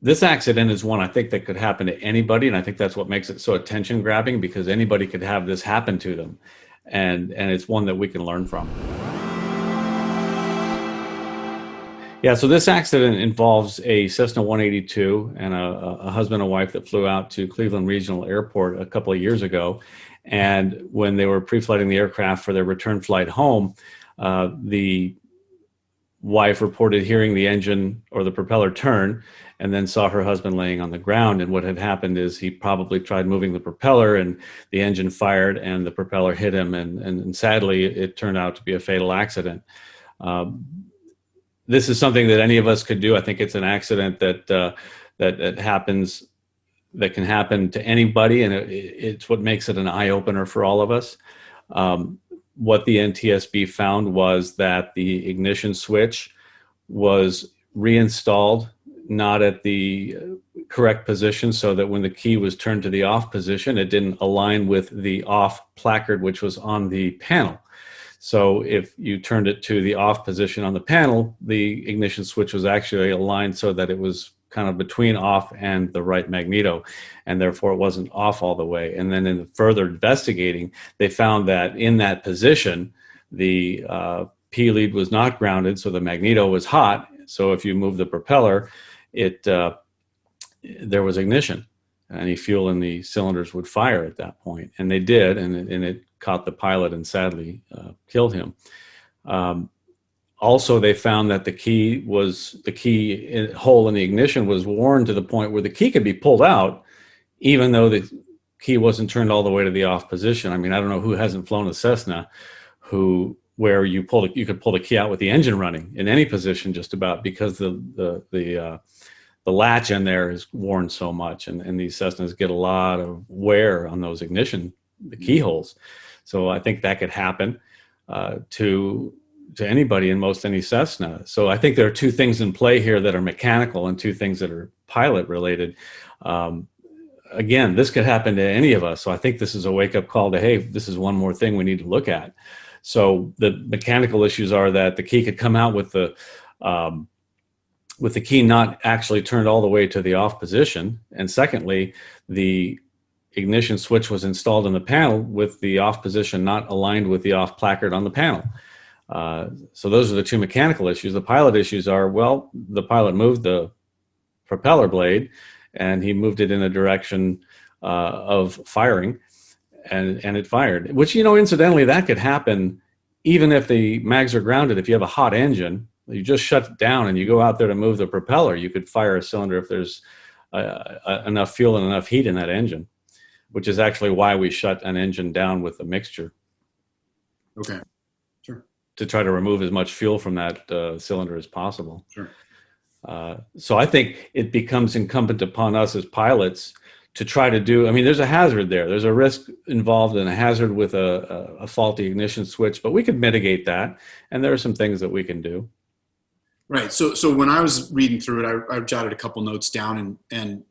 This accident is one I think that could happen to anybody, and I think that's what makes it so attention grabbing, because anybody could have this happen to them, and it's one that we can learn from. Yeah, so this accident involves a Cessna 182 and a husband and wife that flew out to Cleveland Regional Airport a couple of years ago. And when they were pre-flighting the aircraft for their return flight home, the wife reported hearing the engine or the propeller turn, and then saw her husband laying on the ground. And what had happened is he probably tried moving the propeller, and the engine fired and the propeller hit him. And sadly, it turned out to be a fatal accident. This is something that any of us could do. I think it's an accident that happens, that can happen to anybody, and it's what makes it an eye-opener for all of us. What the NTSB found was that the ignition switch was reinstalled not at the correct position, so that when the key was turned to the off position, it didn't align with the off placard, which was on the panel. So if you turned it to the off position on the panel, the ignition switch was actually aligned so that it was kind of between off and the right magneto, and therefore it wasn't off all the way. And then in further investigating, they found that in that position, the P lead was not grounded, so the magneto was hot. So if you move the propeller, there was ignition. Any fuel in the cylinders would fire at that point, and they did, and it caught the pilot and sadly killed him. Also, they found that the key hole in the ignition was worn to the point where the key could be pulled out, even though the key wasn't turned all the way to the off position. I mean, I don't know who hasn't flown a Cessna where you could pull the key out with the engine running in any position just about, because the latch in there is worn so much, and these Cessnas get a lot of wear on those the keyholes. So I think that could happen to anybody in most any Cessna. So I think there are two things in play here that are mechanical and two things that are pilot related. Again, this could happen to any of us. So I think this is a wake-up call to, hey, this is one more thing we need to look at. So the mechanical issues are that the key could come out with the key not actually turned all the way to the off position. And secondly, the ignition switch was installed in the panel with the off position not aligned with the off placard on the panel. So those are the two mechanical issues. The pilot issues are, well, the pilot moved the propeller blade and he moved it in a direction of firing, and it fired, which, incidentally, that could happen even if the mags are grounded. If you have a hot engine, you just shut it down and you go out there to move the propeller, you could fire a cylinder if there's enough fuel and enough heat in that engine, which is actually why we shut an engine down with a mixture. Okay, sure. To try to remove as much fuel from that cylinder as possible. Sure. So I think it becomes incumbent upon us as pilots to try to do, there's a hazard there. There's a risk involved and a hazard with a faulty ignition switch, but we could mitigate that. And there are some things that we can do. Right. So when I was reading through it, I jotted a couple notes down, and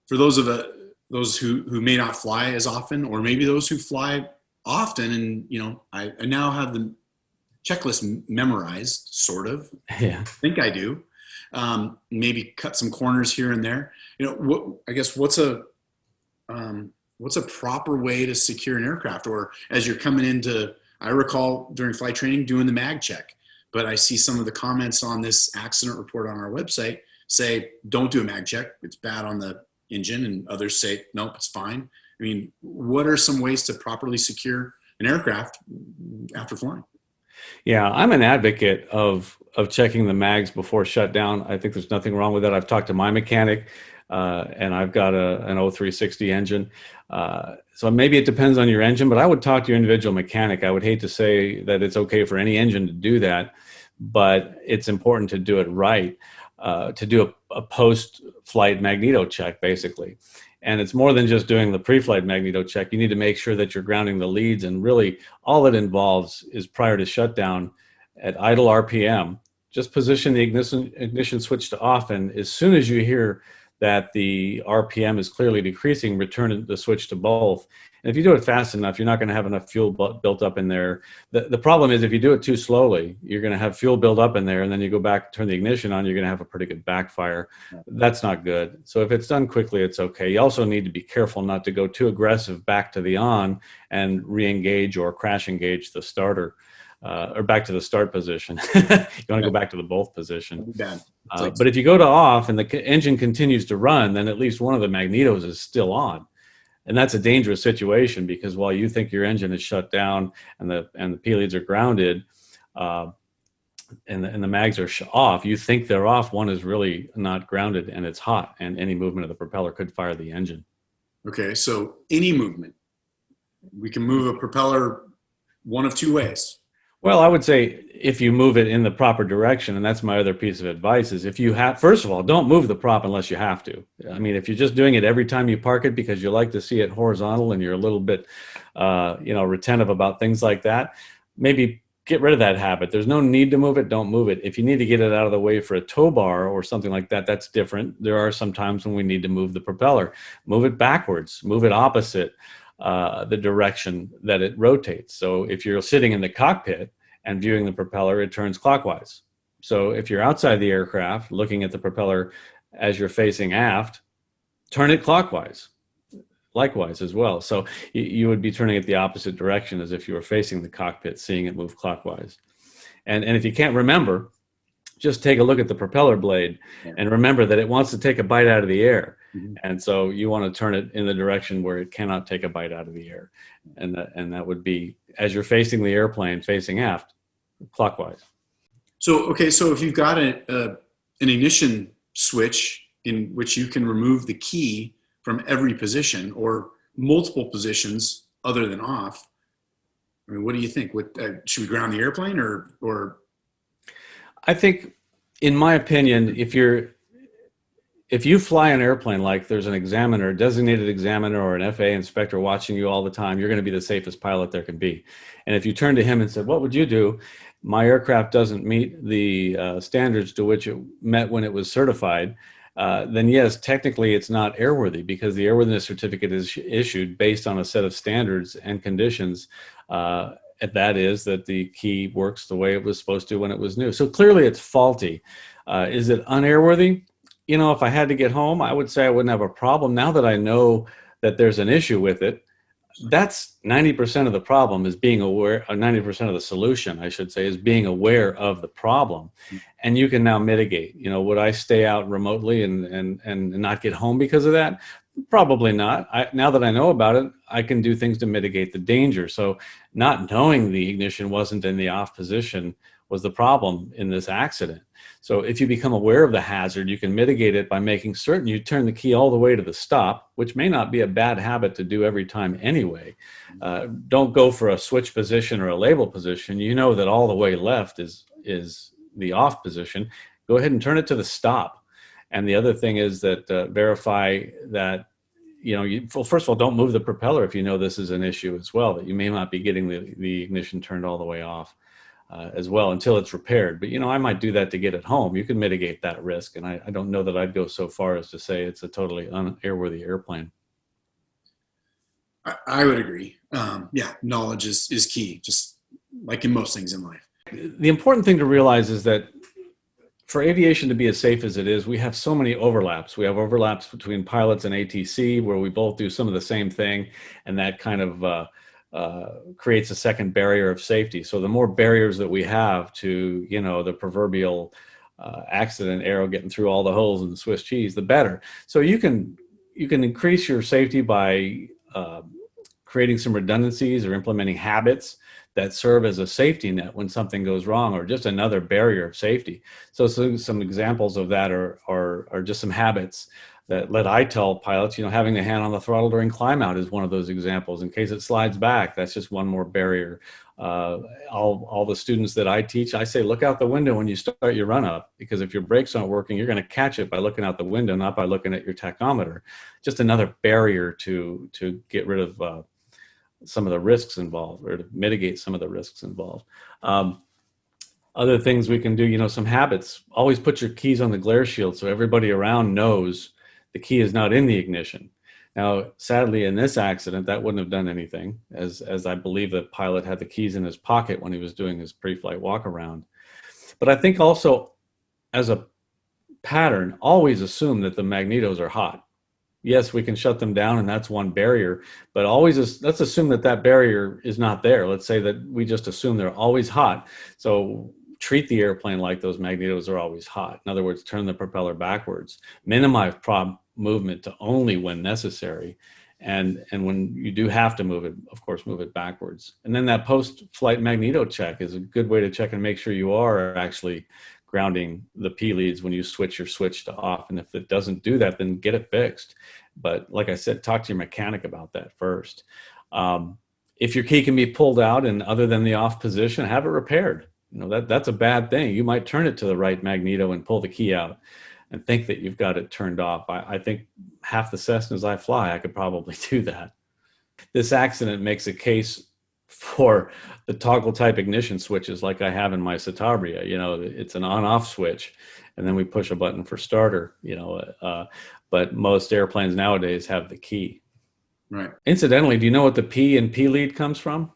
for those who may not fly as often, or maybe those who fly often, and I now have the checklist memorized, sort of. Yeah. I think I do. Maybe cut some corners here and there. What's a proper way to secure an aircraft? Or as you're coming into, I recall during flight training doing the mag check, but I see some of the comments on this accident report on our website say, don't do a mag check, it's bad on the engine, and others say, nope, it's fine. What are some ways to properly secure an aircraft after flying? Yeah, I'm an advocate of checking the mags before shutdown. I think there's nothing wrong with that. I've talked to my mechanic, and I've got an 0360 engine. So maybe it depends on your engine, but I would talk to your individual mechanic. I would hate to say that it's okay for any engine to do that, but it's important to do it right, to do a post-flight magneto check, basically. And it's more than just doing the pre-flight magneto check. You need to make sure that you're grounding the leads, and really all it involves is prior to shutdown at idle RPM, just position the ignition switch to off, and as soon as you hear that the RPM is clearly decreasing, return the switch to both. And if you do it fast enough, you're not going to have enough fuel built up in there. The problem is if you do it too slowly, you're going to have fuel build up in there, and then you go back, turn the ignition on, you're going to have a pretty good backfire. That's not good. So if it's done quickly, it's okay. You also need to be careful not to go too aggressive back to the on and re-engage or crash engage the starter. Or back to the start position. You want to go back to the both position. But if you go to off and the engine continues to run, then at least one of the magnetos is still on. And that's a dangerous situation, because while you think your engine is shut down and the P leads are grounded, and the mags are off, you think they're off. One is really not grounded and it's hot, and any movement of the propeller could fire the engine. Okay, so any movement. We can move a propeller one of two ways. Well, I would say if you move it in the proper direction, and that's my other piece of advice, is if you have, first of all, don't move the prop unless you have to. I mean, if you're just doing it every time you park it because you like to see it horizontal and you're a little bit, retentive about things like that, maybe get rid of that habit. There's no need to move it. Don't move it. If you need to get it out of the way for a tow bar or something like that, that's different. There are some times when we need to move the propeller. Move it backwards. Move it opposite the direction that it rotates. So if you're sitting in the cockpit and viewing the propeller, it turns clockwise. So if you're outside the aircraft looking at the propeller as you're facing aft, turn it clockwise. Likewise as well. So you would be turning it the opposite direction as if you were facing the cockpit, seeing it move clockwise. And if you can't remember, just take a look at the propeller blade and remember that it wants to take a bite out of the air. And so you want to turn it in the direction where it cannot take a bite out of the air. And that would be, as you're facing the airplane, facing aft, clockwise. So if you've got an ignition switch in which you can remove the key from every position or multiple positions other than off, I mean, what do you think? Should we ground the airplane or? I think, in my opinion, if you fly an airplane like there's an examiner, a designated examiner or an FAA inspector watching you all the time, you're going to be the safest pilot there can be. And if you turn to him and said, what would you do? My aircraft doesn't meet the standards to which it met when it was certified, then yes, technically it's not airworthy, because the airworthiness certificate is issued based on a set of standards and conditions. And that is that the key works the way it was supposed to when it was new. So clearly it's faulty. Is it unairworthy? If I had to get home, I would say I wouldn't have a problem. Now that I know that there's an issue with it, that's 90% of the problem, is being aware, or 90% of the solution, I should say, is being aware of the problem. And you can now mitigate. Would I stay out remotely and not get home because of that? Probably not. Now that I know about it, I can do things to mitigate the danger. So not knowing the ignition wasn't in the off position was the problem in this accident. So if you become aware of the hazard, you can mitigate it by making certain you turn the key all the way to the stop, which may not be a bad habit to do every time anyway. Don't go for a switch position or a label position. You know that all the way left is the off position. Go ahead and turn it to the stop. And the other thing is that verify that, first of all, don't move the propeller if you know this is an issue as well, that you may not be getting the ignition turned all the way off as well until it's repaired. But, I might do that to get it home. You can mitigate that risk. And I don't know that I'd go so far as to say it's a totally unairworthy airplane. I would agree. Knowledge is key, just like in most things in life. The important thing to realize is that for aviation to be as safe as it is, we have so many overlaps. We have overlaps between pilots and ATC, where we both do some of the same thing, and that kind of creates a second barrier of safety. So the more barriers that we have to, the proverbial accident arrow getting through all the holes in the Swiss cheese, the better. So you can increase your safety by creating some redundancies or implementing habits that serve as a safety net when something goes wrong, or just another barrier of safety. So some examples of that are just some habits that I tell pilots, having the hand on the throttle during climb out is one of those examples. In case it slides back, that's just one more barrier. All the students that I teach, I say, look out the window when you start your run up, because if your brakes aren't working, you're going to catch it by looking out the window, not by looking at your tachometer. Just another barrier to get rid of some of the risks involved, or to mitigate some of the risks involved. Other things we can do, some habits. Always put your keys on the glare shield so everybody around knows the key is not in the ignition. Now, sadly, in this accident, that wouldn't have done anything, as I believe the pilot had the keys in his pocket when he was doing his pre-flight walk around. But I think also, as a pattern, always assume that the magnetos are hot. Yes, we can shut them down, and that's one barrier, but always let's assume that that barrier is not there. Let's say that we just assume they're always hot. So treat the airplane like those magnetos are always hot. In other words, turn the propeller backwards, minimize prop movement to only when necessary. And when you do have to move it, of course, move it backwards. And then that post-flight magneto check is a good way to check and make sure you are actually grounding the P leads when you switch your switch to off. And if it doesn't do that, then get it fixed. But like I said, talk to your mechanic about that first. If your key can be pulled out and other than the off position, have it repaired. You know, that's a bad thing. You might turn it to the right magneto and pull the key out and think that you've got it turned off. I think half the Cessnas I fly, I could probably do that. This accident makes a case for the toggle type ignition switches like I have in my Citabria. You know, it's an on-off switch, and then we push a button for starter, you know, but most airplanes nowadays have the key. Right. Incidentally, do you know what the P in P lead comes from?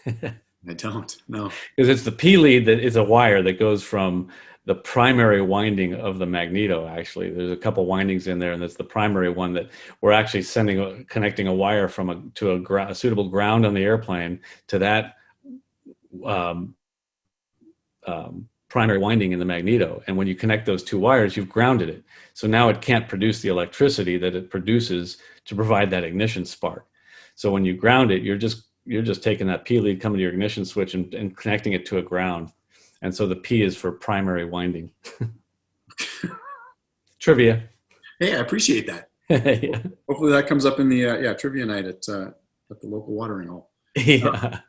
I don't know. Because it's the P lead that is a wire that goes from the primary winding of the magneto. Actually, there's a couple windings in there, and that's the primary one that we're actually connecting a wire from to a suitable ground on the airplane to that primary winding in the magneto. And when you connect those two wires, you've grounded it. So now it can't produce the electricity that it produces to provide that ignition spark. So when you ground it, you're just taking that P lead, coming to your ignition switch and connecting it to a ground. And so the P is for primary winding. Trivia. Hey, I appreciate that. Yeah. Hopefully that comes up in the trivia night at the local watering hole. Yeah.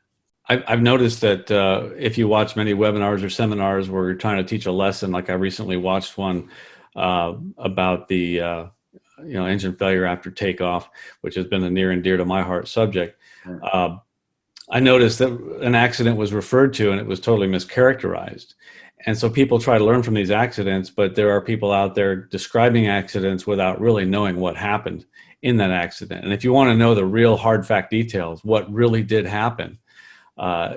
I've noticed that if you watch many webinars or seminars where you're trying to teach a lesson, like I recently watched one about the engine failure after takeoff, which has been a near and dear to my heart subject. I noticed that an accident was referred to and it was totally mischaracterized. And so people try to learn from these accidents, but there are people out there describing accidents without really knowing what happened in that accident. And if you want to know the real hard fact details, what really did happen,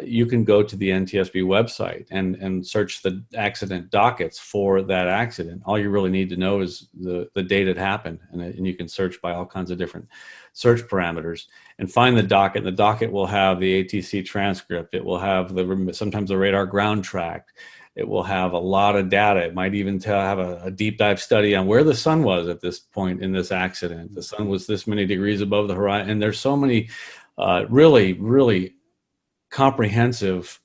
you can go to the NTSB website and search the accident dockets for that accident. All you really need to know is the date it happened, and you can search by all kinds of different search parameters and find the docket. And the docket will have the ATC transcript. It will have sometimes the radar ground track. It will have a lot of data. It might even have a deep dive study on where the sun was at this point in this accident. The sun was this many degrees above the horizon. And there's so many really, really comprehensive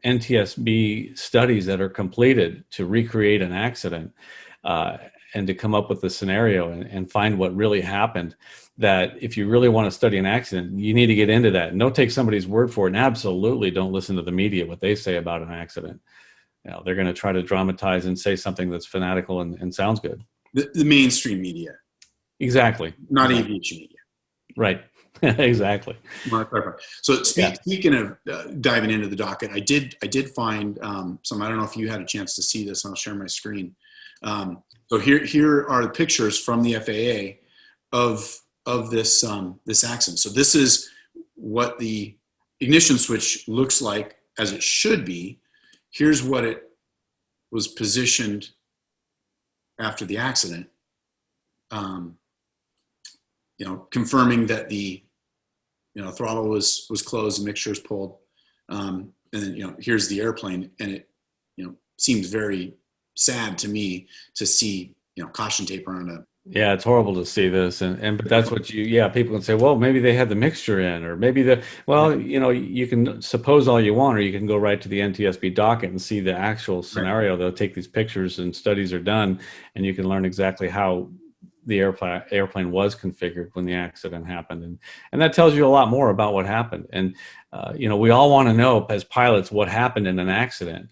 NTSB studies that are completed to recreate an accident and to come up with the scenario and find what really happened, that if you really want to study an accident, you need to get into that. And don't take somebody's word for it. And absolutely don't listen to the media, what they say about an accident. You know, they're going to try to dramatize and say something that's fanatical and sounds good. The mainstream media. Exactly. Not aviation media. Right. Exactly. So speaking of diving into the docket, I did find some. I don't know if you had a chance to see this. I'll share my screen. So here are the pictures from the FAA of this accident. So this is what the ignition switch looks like as it should be. Here's what it was positioned after the accident. Confirming that the throttle was closed and mixtures pulled, and then here's the airplane, and it seems very sad to me to see caution tape around it. Yeah, it's horrible to see this, but that's what people can say, well, maybe they had the mixture in, or maybe you can suppose all you want, or you can go right to the NTSB docket and see the actual scenario. Right. They'll take these pictures and studies are done, and you can learn exactly how the airplane was configured when the accident happened. And that tells you a lot more about what happened. And, we all want to know as pilots what happened in an accident.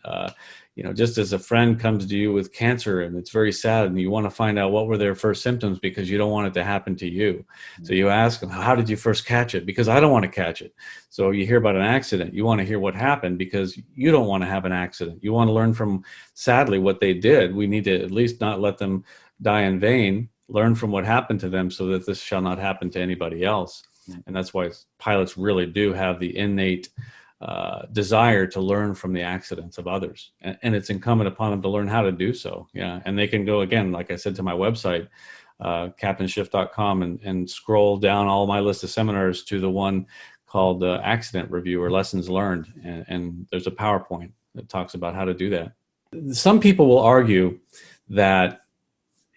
Just as a friend comes to you with cancer and it's very sad and you want to find out what were their first symptoms because you don't want it to happen to you. Mm-hmm. So you ask them, how did you first catch it? Because I don't want to catch it. So you hear about an accident. You want to hear what happened because you don't want to have an accident. You want to learn from, sadly, what they did. We need to at least not let them die in vain. learn from what happened to them so that this shall not happen to anybody else. And that's why pilots really do have the innate desire to learn from the accidents of others. And it's incumbent upon them to learn how to do so. Yeah. And they can go, again, like I said, to my website, captainschiff.com, and scroll down all my list of seminars to the one called Accident Review or Lessons Learned. And there's a PowerPoint that talks about how to do that. Some people will argue that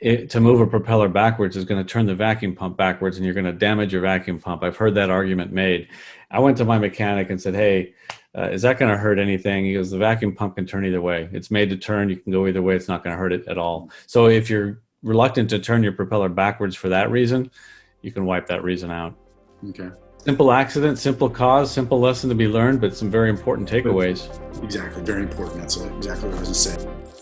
to move a propeller backwards is going to turn the vacuum pump backwards and you're going to damage your vacuum pump. I've heard that argument made. I went to my mechanic and said, hey, is that going to hurt anything? He goes, the vacuum pump can turn either way. It's made to turn. You can go either way. It's not going to hurt it at all. So if you're reluctant to turn your propeller backwards for that reason, you can wipe that reason out. Okay. Simple accident, simple cause, simple lesson to be learned, but some very important takeaways. Exactly. Very important. That's exactly what I was going to say.